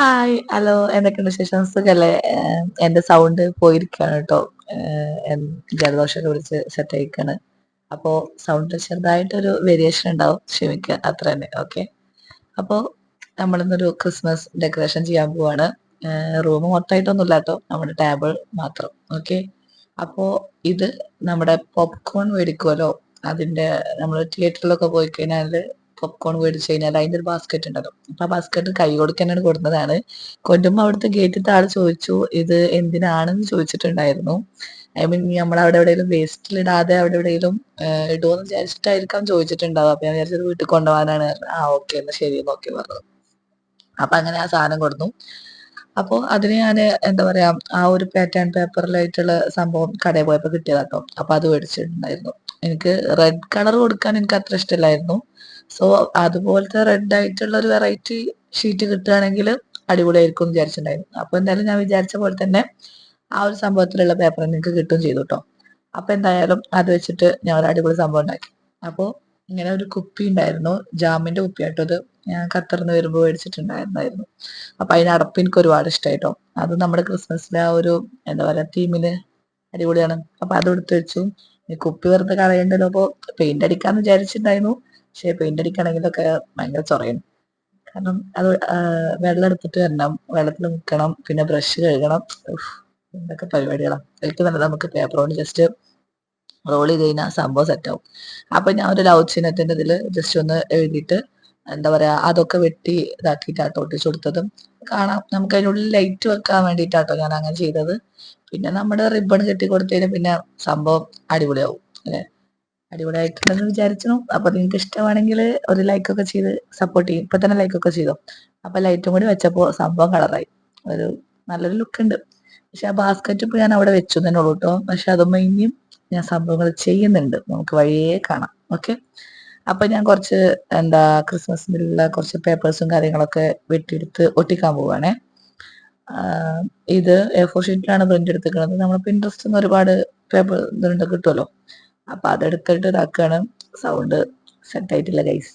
Hi, hello എന്തൊക്കെയുണ്ട് വിശേഷം? സുഖല്ലേ? എന്റെ സൗണ്ട് പോയിരിക്കാണ് കേട്ടോ. ജലദോഷമൊക്കെ പിടിച്ച് സെറ്റ് ആയിക്കാണ്. അപ്പോ സൗണ്ട് ചെറുതായിട്ടൊരു വേരിയേഷൻ ഉണ്ടാവും. ക്ഷമിക്കുക, അത്ര തന്നെ. ഓക്കെ. അപ്പോ നമ്മളിന്നൊരു ക്രിസ്മസ് ഡെക്കറേഷൻ ചെയ്യാൻ പോവാണ്. റൂം മൊത്തമായിട്ടൊന്നുമില്ല കേട്ടോ, നമ്മുടെ ടേബിൾ മാത്രം. ഓക്കെ. അപ്പോ ഇത് നമ്മുടെ പോപ്കോൺ മേടിക്കുമല്ലോ, അതിന്റെ നമ്മൾ തിയേറ്ററിലൊക്കെ പോയി കഴിഞ്ഞാൽ പോപ്കോൺ മേടിച്ചു കഴിഞ്ഞാൽ അതിന്റെ ഒരു ബാസ്ക്കറ്റ് ഉണ്ടല്ലോ. അപ്പൊ ആ ബാസ്ക്കറ്റ് കൈ കൊടുക്കാനാണ് കൊടുത്തതാണ്. കൊണ്ടുമ്പോ അവിടുത്തെ ഗേറ്റിലത്തെ ആള് ചോദിച്ചു ഇത് എന്തിനാണെന്ന് ചോദിച്ചിട്ടുണ്ടായിരുന്നു. ഐ മീൻ നമ്മൾ അവിടെ എവിടെയെങ്കിലും വേസ്റ്റിൽ ഇടാതെ അവിടെ എവിടെയെങ്കിലും ഇടുമെന്ന് വിചാരിച്ചിട്ടായിരിക്കാം ചോദിച്ചിട്ടുണ്ടാവും. അപ്പൊ ഞാൻ വിചാരിച്ചത് വീട്ടിൽ കൊണ്ടുപോകാനാണ്. ആ ഓക്കെ, എന്നാ ശരി നോക്കി പറഞ്ഞു. അപ്പൊ അങ്ങനെ ആ സാധനം കൊടുത്തു. അപ്പോ അതിന് ഞാന് എന്താ പറയാ, ആ ഒരു പാറ്റേൺ പേപ്പറിലായിട്ടുള്ള സംഭവം കടയിൽ പോയപ്പോ കിട്ടിയതാട്ടോ. അപ്പൊ അത് മേടിച്ചിട്ടുണ്ടായിരുന്നു. എനിക്ക് റെഡ് കളർ കൊടുക്കാൻ എനിക്ക് അത്ര ഇഷ്ടമില്ലായിരുന്നു. സോ അതുപോലത്തെ റെഡ് ആയിട്ടുള്ള ഒരു വെറൈറ്റി ഷീറ്റ് കിട്ടുകയാണെങ്കിൽ അടിപൊളിയായിരിക്കും എന്ന് വിചാരിച്ചിട്ടുണ്ടായിരുന്നു. അപ്പൊ എന്തായാലും ഞാൻ വിചാരിച്ച പോലെ തന്നെ ആ ഒരു സംഭവത്തിലുള്ള പേപ്പർ എനിക്ക് കിട്ടുകയും ചെയ്തു കേട്ടോ. അപ്പൊ എന്തായാലും അത് വെച്ചിട്ട് ഞാൻ ഒരു അടിപൊളി സംഭവം ഉണ്ടാക്കി. അപ്പോ ഇങ്ങനെ ഒരു കുപ്പി ഉണ്ടായിരുന്നു, ജാമിന്റെ കുപ്പിയാട്ടോ അത്. ഞാൻ ഖത്തറിന്ന് വരുമ്പോ മേടിച്ചിട്ടുണ്ടായിരുന്നു. അപ്പൊ അതിന്റെ അടപ്പ് എനിക്ക് ഒരുപാട് ഇഷ്ടമായിട്ടോ. അത് നമ്മുടെ ക്രിസ്മസിലെ ആ ഒരു എന്താ പറയാ തീമില് അടിപൊളിയാണ്. അപ്പൊ അത് എടുത്ത് വെച്ചു. ഈ കുപ്പി വെറുതെ കളയണ്ടല്ലോ, അപ്പൊ പെയിന്റ് അടിക്കാന്ന് വിചാരിച്ചിട്ടുണ്ടായിരുന്നു. പക്ഷെ പെയിന്റ് അടിക്കണമെങ്കിലൊക്കെ ഭയങ്കര ചൊറയാണ്. കാരണം അത് വെള്ളം എടുത്തിട്ട് വരണം, വെള്ളത്തിൽ മുക്കണം, പിന്നെ ബ്രഷ് കഴുകണം. ഉഫ്, എന്തൊക്കെ പരിപാടികളാണ്. ഏറ്റവും നല്ലത് നമുക്ക് പേപ്പർ കൊണ്ട് ജസ്റ്റ് റോൾ ചെയ്ത് കഴിഞ്ഞാൽ സംഭവം സെറ്റ് ആവും. അപ്പൊ ഞാൻ ഒരു ലവ് ചിഹ്നത്തിന്റെ ഇതിൽ ജസ്റ്റ് ഒന്ന് എഴുതിയിട്ട് എന്താ പറയാ അതൊക്കെ വെട്ടി ഇതാക്കിയിട്ടാട്ടോ ഒട്ടിച്ചു കൊടുത്തതും. കാണാം, നമുക്ക് അതിനുള്ളിൽ ലൈറ്റ് വെക്കാൻ വേണ്ടിയിട്ടാട്ടോ ഞാൻ അങ്ങനെ ചെയ്തത്. പിന്നെ നമ്മുടെ റിബൺ കെട്ടി കൊടുത്തതിന് പിന്നെ സംഭവം അടിപൊളിയാവും അല്ലെ. അടിപൊളിയായിട്ടുണ്ടെന്ന് വിചാരിച്ചു. അപ്പൊ നിങ്ങൾക്ക് ഇഷ്ടമാണെങ്കിൽ ഒരു ലൈക്ക് ഒക്കെ ചെയ്ത് സപ്പോർട്ട് ചെയ്യും. ഇപ്പൊ തന്നെ ലൈക്ക് ഒക്കെ ചെയ്തോ. അപ്പൊ ലൈറ്റും കൂടി വെച്ചപ്പോ സംഭവം കളറായി. ഒരു നല്ലൊരു ലുക്ക് ഉണ്ട്. പക്ഷെ ആ ബാസ്ക്കറ്റ് ഇപ്പൊ ഞാൻ അവിടെ വെച്ചു തന്നെ ഉള്ളൂ കേട്ടോ. പക്ഷെ അതുമ്പോ ഇനിയും ഞാൻ സംഭവങ്ങൾ ചെയ്യുന്നുണ്ട്, നമുക്ക് വഴിയേ കാണാം. ഓക്കെ. അപ്പൊ ഞാൻ കുറച്ച് എന്താ ക്രിസ്മസിനുള്ള കുറച്ച് പേപ്പേഴ്സും കാര്യങ്ങളൊക്കെ വെട്ടിയെടുത്ത് ഒട്ടിക്കാൻ പോവാണേ. ആഹ് ഇത് A4 ഷീറ്റിലാണ് പ്രിന്റ് എടുത്തിരിക്കുന്നത്. നമ്മൾ പിൻട്രസ്റ്റ് നിന്ന് ഒരുപാട് പേപ്പർ ഇതുണ്ട് കിട്ടുമല്ലോ. അപ്പൊ അതെടുത്തിട്ട് ഇതാക്കാണ്. സൗണ്ട് സെറ്റ് ആയിട്ടില്ല ഗൈസ്,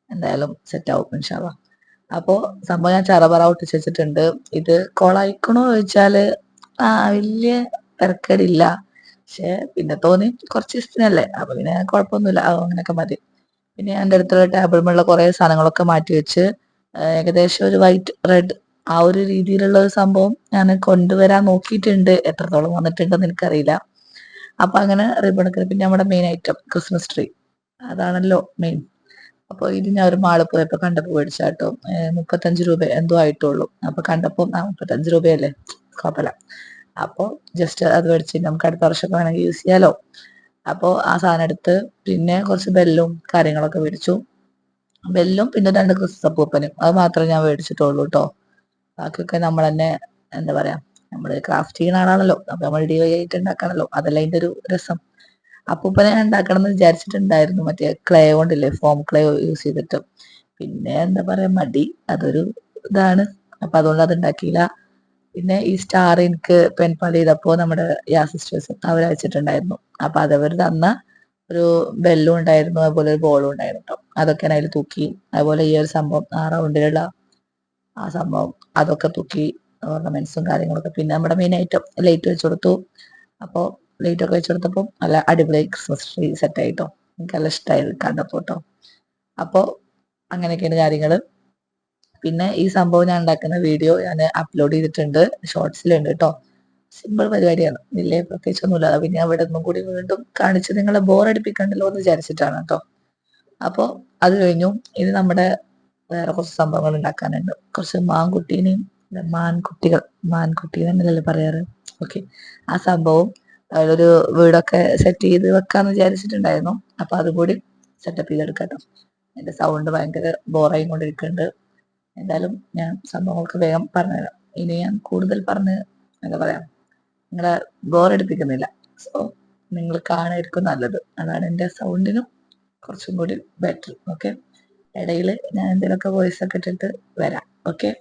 എന്തായാലും സെറ്റ് ആവും ഇൻഷാ അള്ളാ. അപ്പോ സംഭവം ഞാൻ ചറപറ ഒട്ടിച്ച് വെച്ചിട്ടുണ്ട്. ഇത് കോളായിക്കണോ ചോദിച്ചാല് വലിയ തിരക്കേടില്ല. പക്ഷെ പിന്നെ തോന്നി കുറച്ച് ദിവസത്തിനല്ലേ, അപ്പൊ പിന്നെ കുഴപ്പമൊന്നുമില്ല, അങ്ങനെയൊക്കെ മതി. പിന്നെ എൻ്റെ അടുത്തുള്ള ടേബിളിലുള്ള കുറെ സാധനങ്ങളൊക്കെ മാറ്റി വെച്ച് ഏകദേശം ഒരു വൈറ്റ് റെഡ് ആ ഒരു രീതിയിലുള്ള ഒരു സംഭവം ഞാൻ കൊണ്ടുവരാൻ നോക്കിയിട്ടുണ്ട്. എത്രത്തോളം വന്നിട്ടുണ്ടെന്ന് എനിക്കറിയില്ല. അപ്പൊ അങ്ങനെ റിബൺ ഒക്കെ, പിന്നെ നമ്മുടെ മെയിൻ ഐറ്റം ക്രിസ്മസ് ട്രീ, അതാണല്ലോ മെയിൻ. അപ്പൊ ഇത് ഞാൻ ഒരു മാള് പോയപ്പോ കണ്ടപ്പോ മേടിച്ചാട്ടോ. 35 രൂപ എന്തോ ആയിട്ടുള്ളൂ. അപ്പൊ കണ്ടപ്പോ 35 രൂപയല്ലേ, കുഴപ്പമില്ല. അപ്പൊ ജസ്റ്റ് അത് മേടിച്ച് നമുക്ക് അടുത്ത വർഷമൊക്കെ വേണമെങ്കിൽ യൂസ് ചെയ്യാലോ. അപ്പോ ആ സാധനം എടുത്ത് പിന്നെ കുറച്ച് ബെല്ലും കാര്യങ്ങളൊക്കെ മേടിച്ചു. ബെല്ലും പിന്നെ 2 ക്രിസ്മസ് അപ്പൂപ്പനും, അത് മാത്രമേ ഞാൻ മേടിച്ചിട്ടുള്ളൂ കേട്ടോ. ബാക്കിയൊക്കെ നമ്മൾ തന്നെ എന്താ പറയാ, നമ്മള് ക്രാഫ്റ്റ് ചെയ്യുന്ന ആളാണല്ലോ, അപ്പൊ നമ്മൾ DIY ആയിട്ട് ഉണ്ടാക്കണല്ലോ, അതല്ല അതിന്റെ ഒരു രസം. അപ്പൂപ്പനെ ഞാൻ ഉണ്ടാക്കണം എന്ന് വിചാരിച്ചിട്ടുണ്ടായിരുന്നു, മറ്റേ ക്ലേ കൊണ്ടില്ലേ, ഫോം ക്ലേ യൂസ് ചെയ്തിട്ട്. പിന്നെ എന്താ പറയാ മടി, അതൊരു ഇതാണ്. അപ്പൊ അതുകൊണ്ട് അത് ഉണ്ടാക്കിയില്ല. പിന്നെ ഈ സ്റ്റാർ എനിക്ക് പെൻപാൽ ചെയ്തപ്പോ നമ്മുടെ സിസ്റ്റേഴ്സ് അവർ അയച്ചിട്ടുണ്ടായിരുന്നു. അപ്പൊ അതവർ തന്ന ഒരു ബെല്ലും ഉണ്ടായിരുന്നു, അതുപോലെ ഒരു ബോളും ഉണ്ടായിരുന്നു കേട്ടോ. അതൊക്കെ ഞാൻ അതിൽ തൂക്കി. അതുപോലെ ഈ ഒരു സംഭവം ആ റൗണ്ടിലുള്ള ആ സംഭവം അതൊക്കെ തൂക്കി, ഓർണമെന്റ്സും കാര്യങ്ങളൊക്കെ. പിന്നെ നമ്മുടെ മെയിൻ ഐറ്റം ലൈറ്റ് വെച്ച് കൊടുത്തു. അപ്പോ ലൈറ്റ് ഒക്കെ വെച്ച് കൊടുത്തപ്പോൾ നല്ല അടിപൊളി ക്രിസ്മസ് ട്രീ സെറ്റ് ആയിട്ടോ. എനിക്ക് നല്ല ഇഷ്ടമായി കണ്ടപ്പോ കേട്ടോ. അപ്പോ അങ്ങനെയൊക്കെയാണ് കാര്യങ്ങള്. പിന്നെ ഈ സംഭവം ഞാൻ ഉണ്ടാക്കുന്ന വീഡിയോ ഞാൻ അപ്ലോഡ് ചെയ്തിട്ടുണ്ട്, ഷോർട്സിലുണ്ട് കേട്ടോ. സിമ്പിൾ പരിപാടിയാണ്, വലിയ പ്രത്യേകിച്ചൊന്നുമില്ല. അത് പിന്നെ അവിടെ നിന്നും കൂടി വീണ്ടും കാണിച്ച് നിങ്ങളെ ബോറടിപ്പിക്കണ്ടല്ലോ എന്ന് വിചാരിച്ചിട്ടാണ് കേട്ടോ. അപ്പോ അത് കഴിഞ്ഞു. ഇത് നമ്മുടെ വേറെ കുറച്ച് സംഭവങ്ങൾ ഉണ്ടാക്കാനുണ്ട്. കുറച്ച് മാൻകുട്ടീനെയും മാൻകുട്ടികൾ, മാൻകുട്ടി എന്നല്ലേ പറയാറ്. ഓക്കെ. ആ സംഭവം ഒരു വീടൊക്കെ സെറ്റ് ചെയ്ത് വെക്കാന്ന് വിചാരിച്ചിട്ടുണ്ടായിരുന്നു. അപ്പൊ അതും കൂടി സെറ്റപ്പ് ചെയ്തെടുക്കാട്ടോ. എന്റെ സൗണ്ട് ഭയങ്കര ബോറായി കൊണ്ടിരിക്കുന്നുണ്ട്. എന്തായാലും ഞാൻ സംഭവങ്ങൾക്ക് വേഗം പറഞ്ഞുതരാം. ഇനി ഞാൻ കൂടുതൽ പറഞ്ഞ് എന്താ പറയാ നിങ്ങളെ ബോറടിപ്പിക്കുന്നില്ല. സോ നിങ്ങൾ കാണായിരിക്കും നല്ലത്, അതാണ് എന്റെ സൗണ്ടിനും കുറച്ചും കൂടി ബെറ്റർ. ഓക്കെ. ഇടയിൽ ഞാൻ എന്തെങ്കിലുമൊക്കെ വോയിസ് ഒക്കെ ഇട്ടിട്ട് വരാം. ഓക്കെ.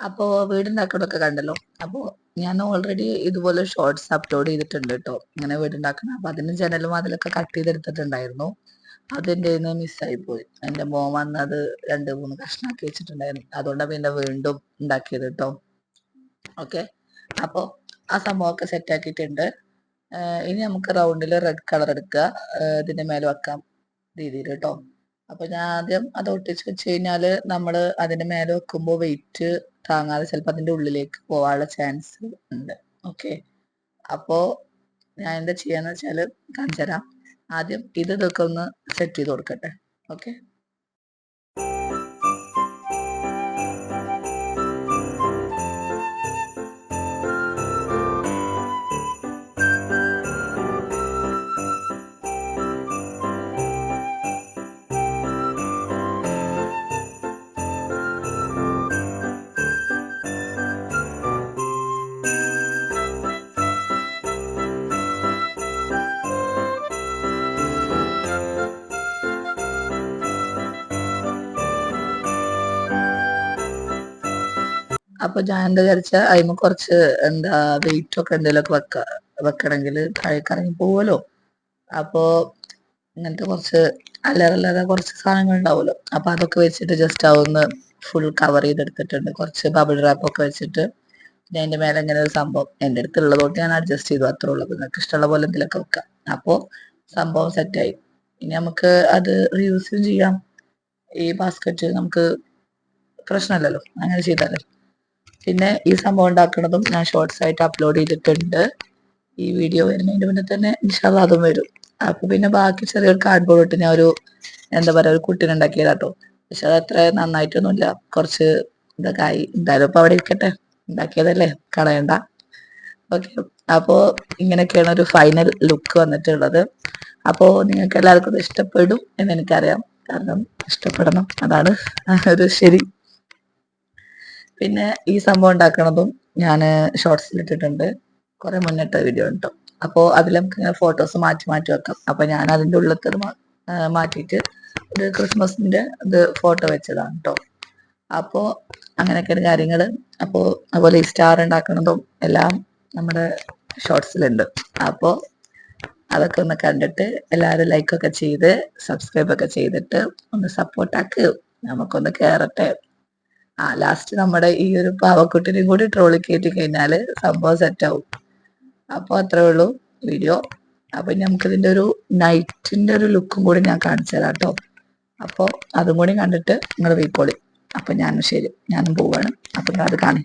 അപ്പോൾ വീടുണ്ടാക്കണതൊക്കെ കണ്ടല്ലോ. അപ്പോൾ ഞാൻ ഓൾറെഡി ഇതുപോലെ ഷോർട്സ് അപ്ലോഡ് ചെയ്തിട്ടുണ്ട് കേട്ടോ, ഇങ്ങനെ വീടുണ്ടാക്കണം. അപ്പൊ അതിന് ജനലും അതിലൊക്കെ കട്ട് ചെയ്തെടുത്തിട്ടുണ്ടായിരുന്നു. അതെന്റെ കയ്യിന്ന് മിസ്സായി പോയി. എൻ്റെ മോൻ വന്ന് അത് 2-3 കഷ്ണാക്കി വെച്ചിട്ടുണ്ടായിരുന്നു. അതുകൊണ്ടാണ് പിന്നെ വീണ്ടും ഉണ്ടാക്കിയത് കേട്ടോ. ഓക്കെ, അപ്പോൾ ആ സംഭവമൊക്കെ സെറ്റ് ആക്കിയിട്ടുണ്ട്. ഇനി നമുക്ക് റൗണ്ടിൽ റെഡ് കളർ എടുക്കുക, ഇതിന്റെ മേലെ വെക്കാം രീതിയിൽ കേട്ടോ. അപ്പൊ ഞാൻ ആദ്യം അത് ഒട്ടിച്ച് വെച്ച് കഴിഞ്ഞാല് നമ്മള് അതിന്റെ മേലെ വെക്കുമ്പോൾ വെയിറ്റ് താങ്ങാതെ ചിലപ്പോൾ അതിന്റെ ഉള്ളിലേക്ക് പോകാനുള്ള ചാൻസ് ഉണ്ട്. ഓക്കെ, അപ്പോ ഞാൻ എന്താ ചെയ്യാന്ന് വെച്ചാല് കാണിച്ചു തരാം. ആദ്യം ഇതൊക്കെ ഒന്ന് സെറ്റ് ചെയ്ത് കൊടുക്കട്ടെ. ഓക്കെ, അപ്പൊ ഞാൻ എന്താ വിചാരിച്ച അതിന് കുറച്ച് എന്താ വെയിറ്റ് ഒക്കെ എന്തെങ്കിലുമൊക്കെ വെക്കണമെങ്കിൽ താഴേക്ക് ഇറങ്ങി പോവുമല്ലോ. അപ്പോ ഇങ്ങനത്തെ കുറച്ച് അല്ലറല്ലാതെ കുറച്ച് സാധനങ്ങൾ ഉണ്ടാവുമല്ലോ. അപ്പൊ അതൊക്കെ വെച്ചിട്ട് ജസ്റ്റ് അതൊന്ന് ഫുൾ കവർ ചെയ്തെടുത്തിട്ടുണ്ട്. കുറച്ച് ബബിൾ റാപ്പ് ഒക്കെ വെച്ചിട്ട് പിന്നെ അതിന്റെ മേലെ ഇങ്ങനെ ഒരു സംഭവം എൻ്റെ അടുത്ത് ഉള്ളതുകൊണ്ട് ഞാൻ അഡ്ജസ്റ്റ് ചെയ്തു, അത്രേ ഉള്ളൂ. നിങ്ങൾക്ക് ഇഷ്ടമുള്ള പോലെ എന്തെങ്കിലുമൊക്കെ വെക്കാം. അപ്പോൾ സംഭവം സെറ്റായി. ഇനി നമുക്ക് അത് റീയൂസും ചെയ്യാം. ഈ ബാസ്ക്കറ്റ് നമുക്ക് പ്രശ്നമല്ലല്ലോ, അങ്ങനെ ചെയ്താലോ. പിന്നെ ഈ സംഭവം ഉണ്ടാക്കുന്നതും ഞാൻ ഷോർട്സ് ആയിട്ട് അപ്ലോഡ് ചെയ്തിട്ടുണ്ട്. ഈ വീഡിയോ വരുന്നതിന്റെ മുന്നേ തന്നെ ഇൻഷാല്ലാ അതും വരും. അപ്പൊ പിന്നെ ബാക്കി ചെറിയൊരു കാർഡ്ബോർഡ് ഇട്ട് ഞാൻ ഒരു എന്താ പറയാ ഒരു കുട്ടീനെ ഉണ്ടാക്കിയതാട്ടോ. പക്ഷെ അത് അത്ര നന്നായിട്ടൊന്നുമില്ല, കുറച്ച് ഇതൊക്കെ ആയി. എന്തായാലും ഇപ്പൊ അവിടെ ഇരിക്കട്ടെ, ഉണ്ടാക്കിയതല്ലേ, കളയണ്ട. ഓക്കെ, അപ്പോ ഇങ്ങനെയൊക്കെയാണ് ഒരു ഫൈനൽ ലുക്ക് വന്നിട്ടുള്ളത്. അപ്പോ നിങ്ങൾക്ക് എല്ലാവർക്കും ഇത് ഇഷ്ടപ്പെടും എന്ന് എനിക്കറിയാം, കാരണം ഇഷ്ടപ്പെടണം, അതാണ് ഒരു ശരി. പിന്നെ ഈ സംഭവം ഉണ്ടാക്കണതും ഞാൻ ഷോർട്സിൽ ഇട്ടിട്ടുണ്ട്, കുറെ മുന്നിട്ട വീഡിയോ ഉണ്ടോ. അപ്പോൾ അതിൽ നമുക്ക് ഇങ്ങനെ ഫോട്ടോസ് മാറ്റി മാറ്റി വെക്കാം. അപ്പൊ ഞാൻ അതിൻ്റെ ഉള്ളിലത്തെ മാറ്റിയിട്ട് ഇത് ക്രിസ്മസിന്റെ ഇത് ഫോട്ടോ വെച്ചതാണ് കേട്ടോ. അപ്പോൾ അങ്ങനെയൊക്കെയാണ് കാര്യങ്ങൾ. അപ്പോൾ അതുപോലെ ഈ സ്റ്റാർ ഉണ്ടാക്കുന്നതും എല്ലാം നമ്മുടെ ഷോർട്സിലുണ്ട്. അപ്പോൾ അതൊക്കെ ഒന്ന് കണ്ടിട്ട് എല്ലാവരും ലൈക്കൊക്കെ ചെയ്ത് സബ്സ്ക്രൈബ് ഒക്കെ ചെയ്തിട്ട് ഒന്ന് സപ്പോർട്ടാക്ക്, നമുക്കൊന്ന് കയറട്ടെ. ലാസ്റ്റ് നമ്മുടെ ഈ ഒരു പാവക്കുട്ടിനെയും കൂടി ട്രോളി കയറ്റി കഴിഞ്ഞാല് സംഭവം സെറ്റ് ആവും. അപ്പൊ അത്രേ ഉള്ളൂ വീഡിയോ. അപ്പൊ നമുക്ക് ഇതിന്റെ ഒരു നൈറ്റിന്റെ ഒരു ലുക്കും കൂടി ഞാൻ കാണിച്ചു തരാം കേട്ടോ. അപ്പോൾ അതും കൂടി കണ്ടിട്ട് നിങ്ങൾ വീക്കോളി. അപ്പൊ ഞാനും ശരി, ഞാനും പോവാണ്. അപ്പൊ അത് കാണി.